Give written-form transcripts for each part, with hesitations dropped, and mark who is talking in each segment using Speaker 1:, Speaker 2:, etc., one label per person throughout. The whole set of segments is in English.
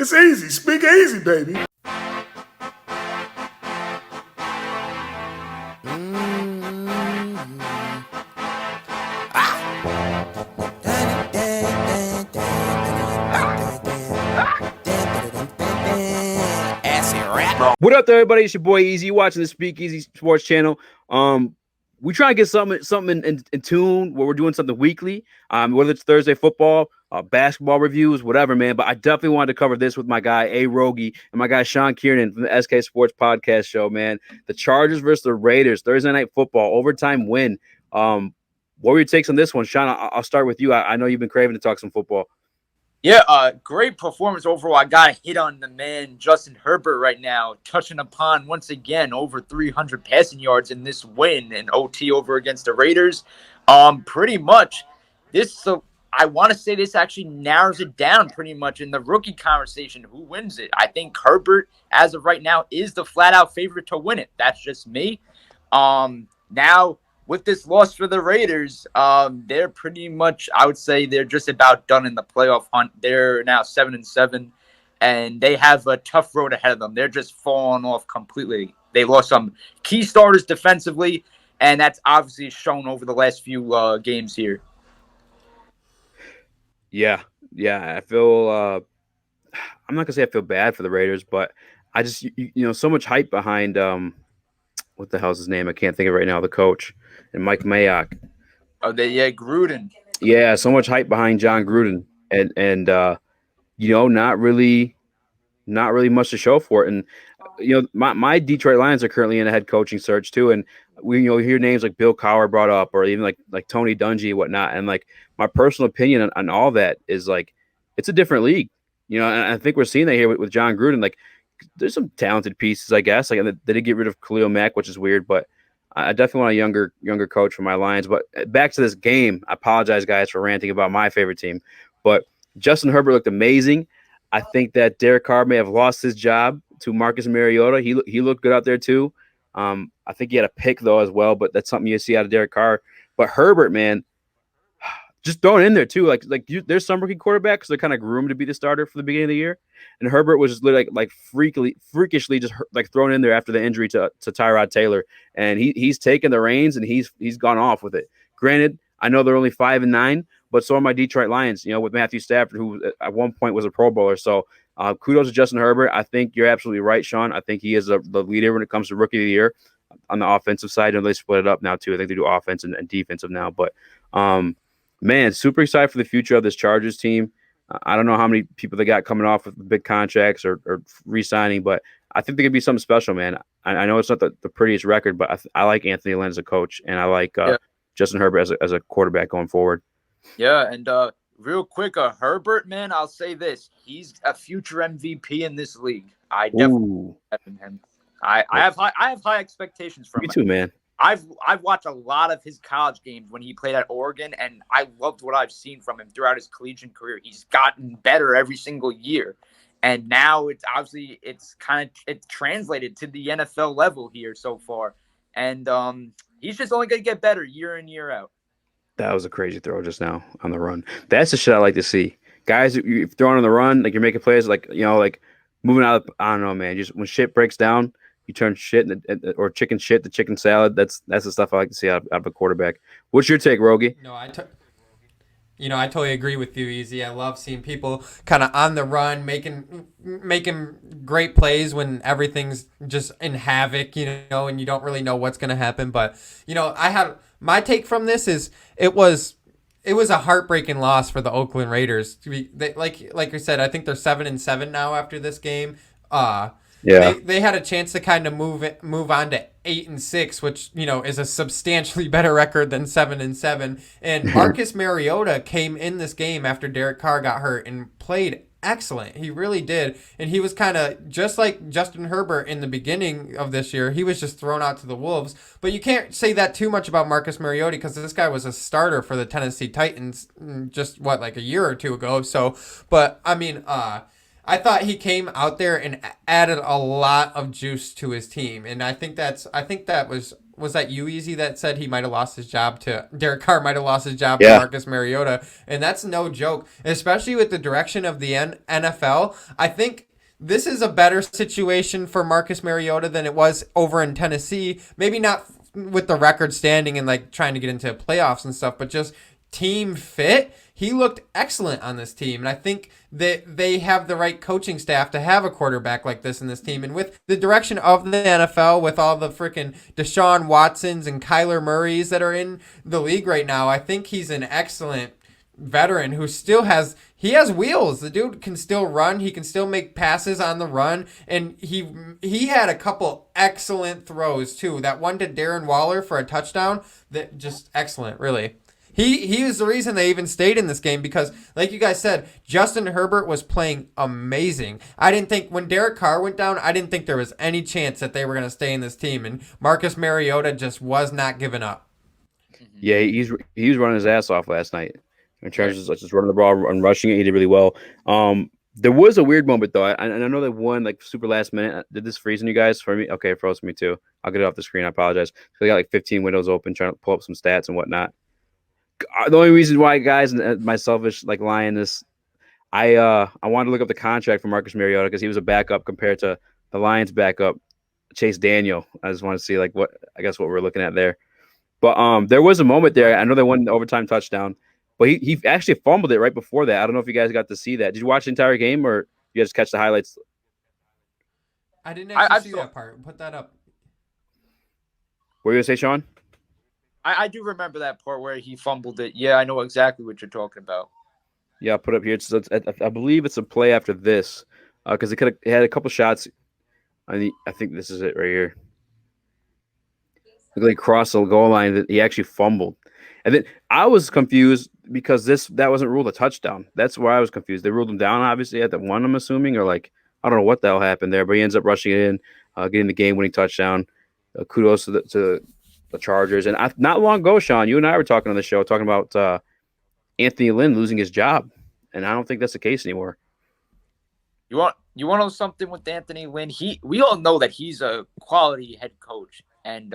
Speaker 1: It's easy. Speak easy, baby.
Speaker 2: What up, there, everybody? It's your boy Eazy. You're watching the Speak Easy Sports Channel. We try to get something in tune where we're doing something weekly. Whether it's Thursday football, basketball reviews, whatever, man. But I definitely wanted to cover this with my guy A-Rogey and my guy Shawn Kiernan from the SK Sports Podcast Show, man. The Chargers versus the Raiders, Thursday night football, overtime win. What were your takes on this one, Shawn? I'll start with you. I know you've been craving to talk some football.
Speaker 3: Yeah, great performance overall. I got to hit on the man, Justin Herbert, right now, touching upon, once again, over 300 passing yards in this win in OT over against the Raiders. Pretty much, I want to say this actually narrows it down pretty much in the rookie conversation. Who wins it? I think Herbert, as of right now, is the flat-out favorite to win it. That's just me. Now, with this loss for the Raiders, they're pretty much, I would say, they're just about done in the playoff hunt. They're now 7-7, and they have a tough road ahead of them. They're just falling off completely. They lost some key starters defensively, and that's obviously shown over the last few games here.
Speaker 2: Yeah. I feel. I'm not gonna say I feel bad for the Raiders, but I just so much hype behind what the hell's his name? I can't think of it right now. The coach and Mike Mayock.
Speaker 3: Oh, Gruden.
Speaker 2: Yeah, so much hype behind John Gruden, and not really much to show for it. And my Detroit Lions are currently in a head coaching search too, and we hear names like Bill Cowher brought up, or even like Tony Dungy and whatnot. And like my personal opinion on all that is like it's a different league, and I think we're seeing that here with John Gruden. Like there's some talented pieces, I guess. Like they did get rid of Khalil Mack, which is weird, but I definitely want a younger coach for my Lions. But back to this game, I apologize, guys, for ranting about my favorite team. But Justin Herbert looked amazing. I think that Derek Carr may have lost his job to Marcus Mariota. He looked good out there too. I think he had a pick though as well, but that's something you see out of Derek Carr. But Herbert, man, just throwing in there too. There's some rookie quarterbacks they're kind of groomed to be the starter for the beginning of the year, and Herbert was just literally freakishly just like thrown in there after the injury to Tyrod Taylor, and he's taken the reins and he's gone off with it. Granted, I know they're only 5-9, but so are my Detroit Lions. With Matthew Stafford, who at one point was a Pro Bowler. So kudos to Justin Herbert. I think you're absolutely right, Shawn. I think he is the leader when it comes to rookie of the year on the offensive side, and they split it up now too. I think they do offense and defensive now, but man, super excited for the future of this Chargers team. I don't know how many people they got coming off with big contracts or re-signing, but I think they could be something special, man. I know it's not the prettiest record, but I like Anthony Lynn as a coach, and I like Justin Herbert as a quarterback going forward.
Speaker 3: Yeah, and real quick, Herbert, man, I'll say this. He's a future MVP in this league. I definitely have him. I have high expectations from him.
Speaker 2: Me too, man.
Speaker 3: I've watched a lot of his college games when he played at Oregon, and I loved what I've seen from him throughout his collegiate career. He's gotten better every single year, and now it's translated to the NFL level here so far, and he's just only going to get better year in, year out.
Speaker 2: That was a crazy throw just now on the run. That's the shit I like to see. Guys, you're throwing on the run, like you're making plays, like moving out. I don't know, man. Just when shit breaks down. You turn shit or chicken shit to chicken salad. That's the stuff I like to see out of a quarterback. What's your take, Rogey?
Speaker 4: No, I totally agree with you, Eazy. I love seeing people kind of on the run, making great plays when everything's just in havoc, and you don't really know what's going to happen. But I had my take from this is it was a heartbreaking loss for the Oakland Raiders. Like I said, I think they're 7-7 now after this game.
Speaker 2: Yeah,
Speaker 4: they had a chance to kind of move on to 8-6, which is a substantially better record than 7-7. And Marcus Mariota came in this game after Derek Carr got hurt and played excellent. He really did, and he was kind of just like Justin Herbert in the beginning of this year. He was just thrown out to the wolves. But you can't say that too much about Marcus Mariota because this guy was a starter for the Tennessee Titans just like a year or two ago. So, but I mean, I thought he came out there and added a lot of juice to his team, and I think that was was that you, Easy, that said he might have lost his job to Derek Carr might have lost his job to
Speaker 2: Yeah.
Speaker 4: Marcus Mariota, and that's no joke, especially with the direction of the NFL. I think this is a better situation for Marcus Mariota than it was over in Tennessee. Maybe not with the record standing and like trying to get into playoffs and stuff, but just team fit. He looked excellent on this team, and I think that they have the right coaching staff to have a quarterback like this in this team. And with the direction of the NFL, with all the freaking Deshaun Watsons and Kyler Murrays that are in the league right now, I think he's an excellent veteran who still has wheels. The dude can still run. He can still make passes on the run, and he had a couple excellent throws too. That one to Darren Waller for a touchdown, that just excellent, really. He was the reason they even stayed in this game because, like you guys said, Justin Herbert was playing amazing. I didn't think when Derek Carr went down, I didn't think there was any chance that they were going to stay in this team, and Marcus Mariota just was not giving up.
Speaker 2: Yeah, he was running his ass off last night in terms of just running the ball and rushing it. He did really well. There was a weird moment though, and I know they won like super last minute. Did this freeze on you guys for me? Okay, it froze me too. I'll get it off the screen. I apologize. They got like 15 windows open, trying to pull up some stats and whatnot. The only reason why, guys, and my selfish like lying this, I wanted to look up the contract for Marcus Mariota because he was a backup compared to the Lions' backup, Chase Daniel. I just want to see like what we're looking at there. But there was a moment there. I know they won the overtime touchdown, but he actually fumbled it right before that. I don't know if you guys got to see that. Did you watch the entire game or you guys catch the highlights?
Speaker 4: I didn't actually see that part. Put that up.
Speaker 2: What were you gonna say, Shawn?
Speaker 3: I do remember that part where he fumbled it. Yeah, I know exactly what you're talking about.
Speaker 2: Yeah, I'll put it up here. I believe it's a play after this because it had a couple shots. I think this is it right here. Look like crossed the goal line that he actually fumbled. And then I was confused because that wasn't ruled a touchdown. That's why I was confused. They ruled him down, obviously, at the one, I'm assuming, or like, I don't know what the hell happened there, but he ends up rushing it in, getting the game-winning touchdown. Kudos to the Chargers. And not long ago, Shawn, you and I were talking on the show, talking about Anthony Lynn losing his job. And I don't think that's the case anymore.
Speaker 3: You want to know something with Anthony Lynn? We all know that he's a quality head coach. And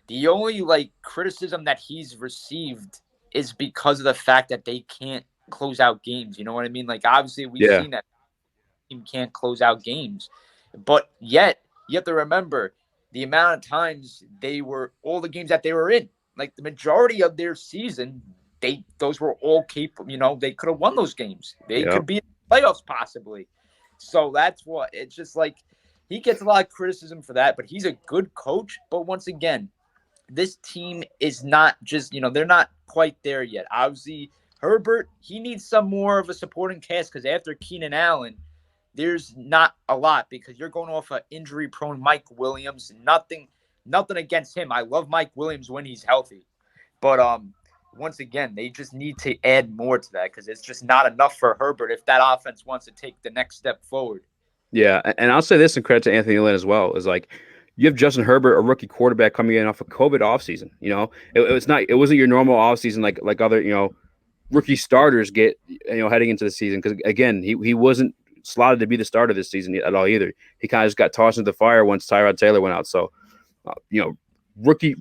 Speaker 3: the only like criticism that he's received is because of the fact that they can't close out games. You know what I mean? Like obviously we've seen that team can't close out games, but yet you have to remember the amount of times all the games that they were in, like the majority of their season, those were all capable. You know, they could have won those games. They could be in the playoffs possibly. So that's what it's just like. He gets a lot of criticism for that, but he's a good coach. But once again, this team is not just, they're not quite there yet. Obviously, Herbert, he needs some more of a supporting cast because after Keenan Allen, there's not a lot because you're going off an injury-prone Mike Williams. Nothing against him. I love Mike Williams when he's healthy. But once again, they just need to add more to that because it's just not enough for Herbert if that offense wants to take the next step forward. Yeah,
Speaker 2: and I'll say this in credit to Anthony Lynn as well, is like you have Justin Herbert, a rookie quarterback coming in off a COVID offseason. It wasn't your normal offseason like other, rookie starters get, heading into the season. Because again, he wasn't slotted to be the starter this season at all either. He kind of just got tossed into the fire once Tyrod Taylor went out. So, rookie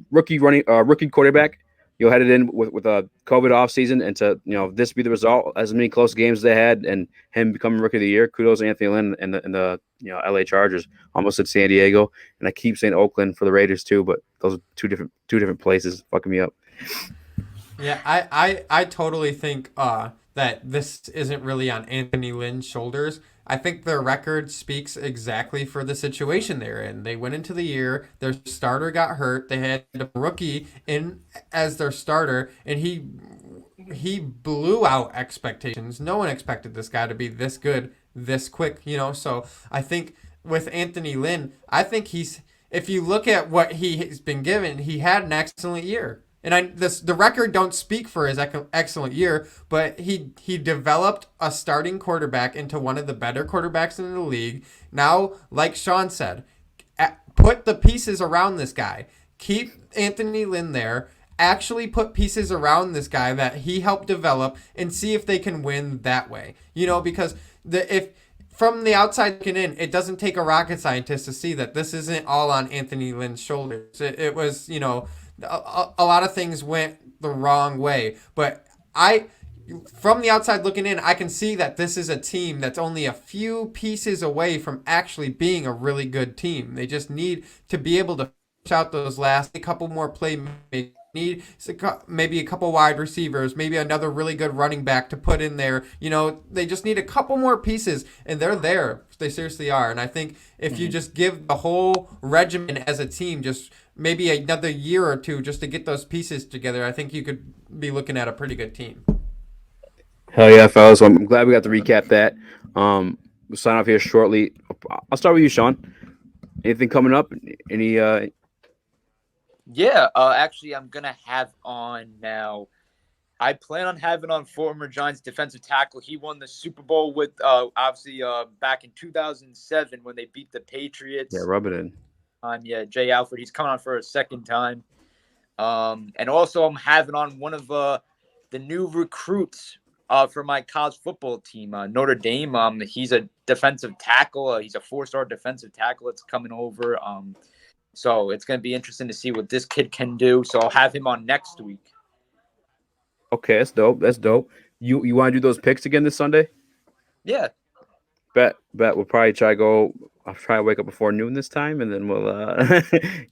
Speaker 2: quarterback, headed in with a COVID offseason, and to this be the result, as many close games as they had, and him becoming rookie of the year. Kudos to Anthony Lynn and the LA Chargers. Almost said San Diego, and I keep saying Oakland for the Raiders too, but those are two different places, fucking me up.
Speaker 4: Yeah, I totally think that this isn't really on Anthony Lynn's shoulders. I think their record speaks exactly for the situation they're in. They went into the year, their starter got hurt, they had a rookie in as their starter, and he blew out expectations. No one expected this guy to be this good, this quick, So I think with Anthony Lynn, I think if you look at what he's been given, he had an excellent year. And the record don't speak for his excellent year, but he developed a starting quarterback into one of the better quarterbacks in the league. Now, like Shawn said, put the pieces around this guy. Keep Anthony Lynn there. Actually put pieces around this guy that he helped develop and see if they can win that way. Because from the outside looking in, it doesn't take a rocket scientist to see that this isn't all on Anthony Lynn's shoulders. It was, a lot of things went the wrong way. But from the outside looking in, I can see that this is a team that's only a few pieces away from actually being a really good team. They just need to be able to push out those last a couple more playmakers. Need maybe a couple wide receivers, maybe another really good running back to put in there. They just need a couple more pieces, and they're there. They seriously are. And I think if you just give the whole regimen as a team just maybe another year or two just to get those pieces together, I think you could be looking at a pretty good team.
Speaker 2: Hell yeah, fellas. I'm glad we got to recap that. We'll sign off here shortly. I'll start with you, Shawn. Anything coming up? Any
Speaker 3: Yeah, actually, I'm going to have on now. I plan on having on former Giants defensive tackle. He won the Super Bowl with, obviously, back in 2007 when they beat the Patriots.
Speaker 2: Yeah, rub it in.
Speaker 3: Jay Alford. He's coming on for a second time. And also, I'm having on one of the new recruits for my college football team, Notre Dame. He's a defensive tackle. He's a 4-star defensive tackle that's coming over. So it's going to be interesting to see what this kid can do. So I'll have him on next week.
Speaker 2: Okay, that's dope. That's dope. You want to do those picks again this Sunday?
Speaker 3: Yeah.
Speaker 2: Bet. We'll probably I'll try to wake up before noon this time, and then we'll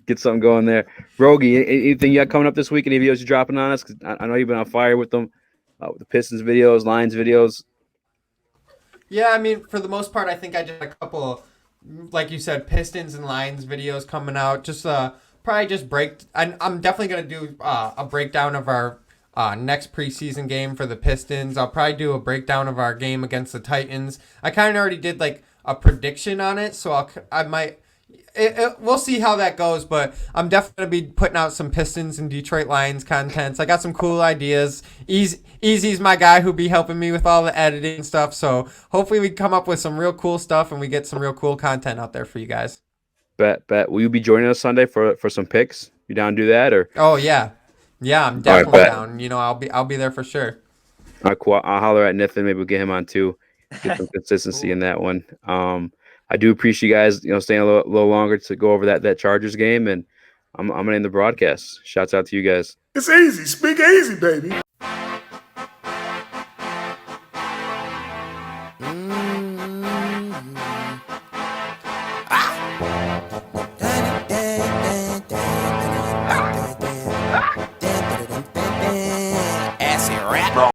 Speaker 2: get something going there. Rogie, anything you got coming up this week? Any videos you're dropping on us? 'Cause I know you've been on fire with them, with the Pistons videos, Lions videos.
Speaker 4: Yeah, I mean, for the most part, I think I did a couple, like you said, Pistons and Lions videos coming out. Just probably just I'm definitely gonna do a breakdown of our next preseason game for the Pistons. I'll probably do a breakdown of our game against the Titans. I kind of already did like a prediction on it, so I might. We'll see how that goes, but I'm definitely going to be putting out some Pistons and Detroit Lions contents. I got some cool ideas. Eazy's my guy who'll be helping me with all the editing and stuff, so hopefully we come up with some real cool stuff and we get some real cool content out there for you guys.
Speaker 2: Bet. Will you be joining us Sunday for some picks? You down to do that, or?
Speaker 4: Oh, yeah. Yeah, I'm definitely down. I'll be there for sure.
Speaker 2: All right, cool. I'll holler at Nathan. Maybe we'll get him on too. Get some consistency in that one. I do appreciate you guys, staying a little longer to go over that Chargers game, and I'm gonna end the broadcast. Shouts out to you guys.
Speaker 1: It's easy. Speak easy, baby.